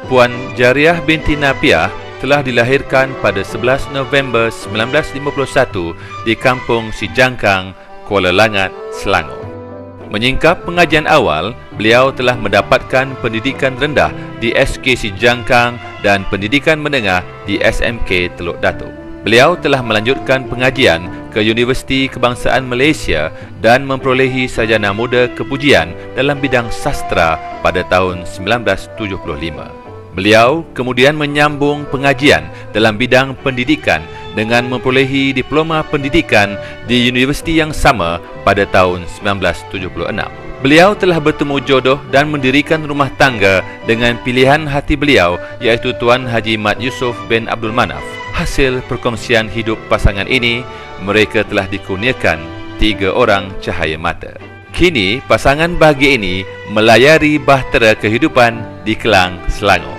Puan Jariah binti Napiah telah dilahirkan pada 11 November 1951 di Kampung Sijangkang, Kuala Langat, Selangor. Menyingkap pengajian awal, beliau telah mendapatkan pendidikan rendah di SK Sijangkang dan pendidikan menengah di SMK Teluk Datuk. Beliau telah melanjutkan pengajian ke Universiti Kebangsaan Malaysia dan memperolehi sarjana muda kepujian dalam bidang sastra pada tahun 1975. Beliau kemudian menyambung pengajian dalam bidang pendidikan dengan memperolehi diploma pendidikan di universiti yang sama pada tahun 1976. Beliau telah bertemu jodoh dan mendirikan rumah tangga dengan pilihan hati beliau, iaitu Tuan Haji Mat Yusof bin Abdul Manaf. Hasil perkongsian hidup pasangan ini, mereka telah dikurniakan 3 orang cahaya mata. Kini, pasangan bahagia ini melayari bahtera kehidupan di Kelang, Selangor.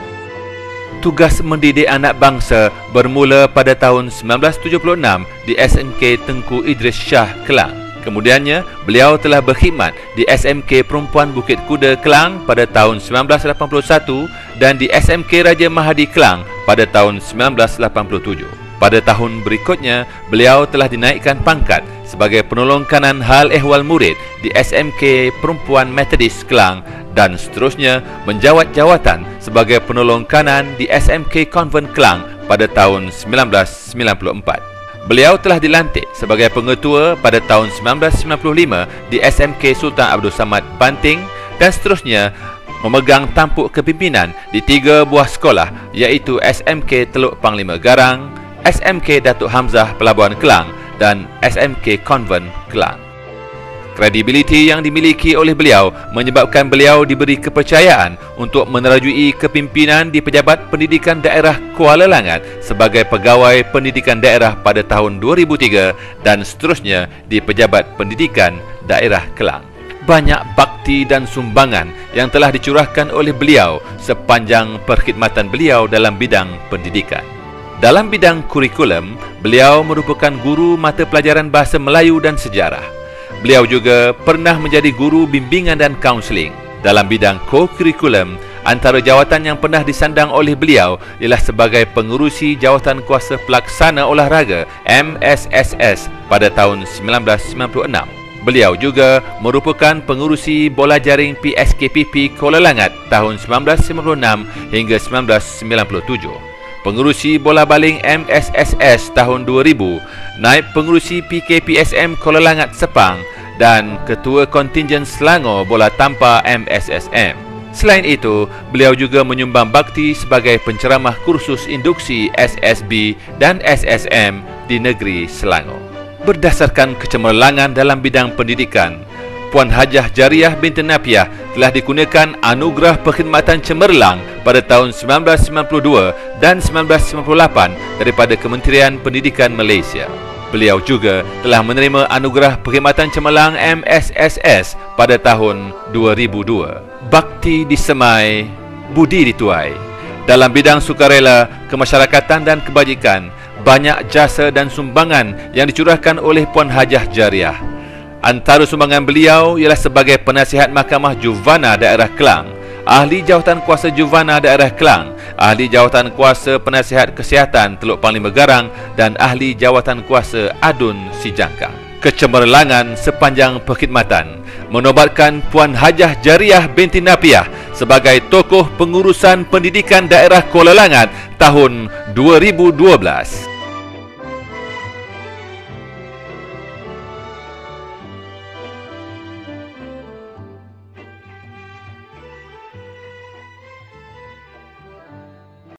Tugas mendidik anak bangsa bermula pada tahun 1976 di SMK Tengku Idris Shah, Kelang. Kemudiannya, beliau telah berkhidmat di SMK Perempuan Bukit Kuda, Kelang pada tahun 1981 dan di SMK Raja Mahadi, Kelang pada tahun 1987. Pada tahun berikutnya, beliau telah dinaikkan pangkat sebagai penolong kanan hal ehwal murid di SMK Perempuan Methodist, Kelang dan seterusnya menjawat jawatan sebagai penolong kanan di SMK Convent, Kelang pada tahun 1994. Beliau telah dilantik sebagai pengetua pada tahun 1995 di SMK Sultan Abdul Samad, Banting dan seterusnya memegang tampuk kepimpinan di 3 buah sekolah, iaitu SMK Teluk Panglima Garang, SMK Datuk Hamzah Pelabuhan Kelang dan SMK Convent, Kelang. Kredibiliti yang dimiliki oleh beliau menyebabkan beliau diberi kepercayaan untuk menerajui kepimpinan di Pejabat Pendidikan Daerah Kuala Langat sebagai Pegawai Pendidikan Daerah pada tahun 2003 dan seterusnya di Pejabat Pendidikan Daerah Kelang. Banyak bakti dan sumbangan yang telah dicurahkan oleh beliau sepanjang perkhidmatan beliau dalam bidang pendidikan. Dalam bidang kurikulum, beliau merupakan guru mata pelajaran Bahasa Melayu dan Sejarah. Beliau juga pernah menjadi guru bimbingan dan kaunseling. Dalam bidang co-kurikulum, antara jawatan yang pernah disandang oleh beliau ialah sebagai pengurusi Jawatan Kuasa Pelaksana Olahraga MSSS pada tahun 1996. Beliau juga merupakan pengurusi bola jaring PSKPP Kuala Langat tahun 1996 hingga 1997. Pengurusi bola baling MSSS tahun 2000, naib pengurusi PKPSM Kuala Langat Sepang dan ketua kontingen Selangor bola tampar MSSM. Selain itu, beliau juga menyumbang bakti sebagai penceramah kursus induksi SSB dan SSM di negeri Selangor. Berdasarkan kecemerlangan dalam bidang pendidikan, Puan Hajah Jariah binti Napiah telah dikurniakan Anugerah Perkhidmatan Cemerlang pada tahun 1992 dan 1998 daripada Kementerian Pendidikan Malaysia. Beliau juga telah menerima Anugerah Perkhidmatan Cemerlang MSSS pada tahun 2002. Bakti disemai, budi dituai. Dalam bidang sukarela, kemasyarakatan dan kebajikan, banyak jasa dan sumbangan yang dicurahkan oleh Puan Hajah Jariah. Antara sumbangan beliau ialah sebagai penasihat Mahkamah Juvana Daerah Kelang, ahli jawatan kuasa Juvana Daerah Kelang, ahli jawatan kuasa penasihat kesihatan Teluk Panglima Garang dan ahli jawatan kuasa Adun Sijangkang. Kecemerlangan sepanjang perkhidmatan menobatkan Puan Hajah Jariah binti Napiah sebagai tokoh pengurusan pendidikan daerah Kuala Langat tahun 2012.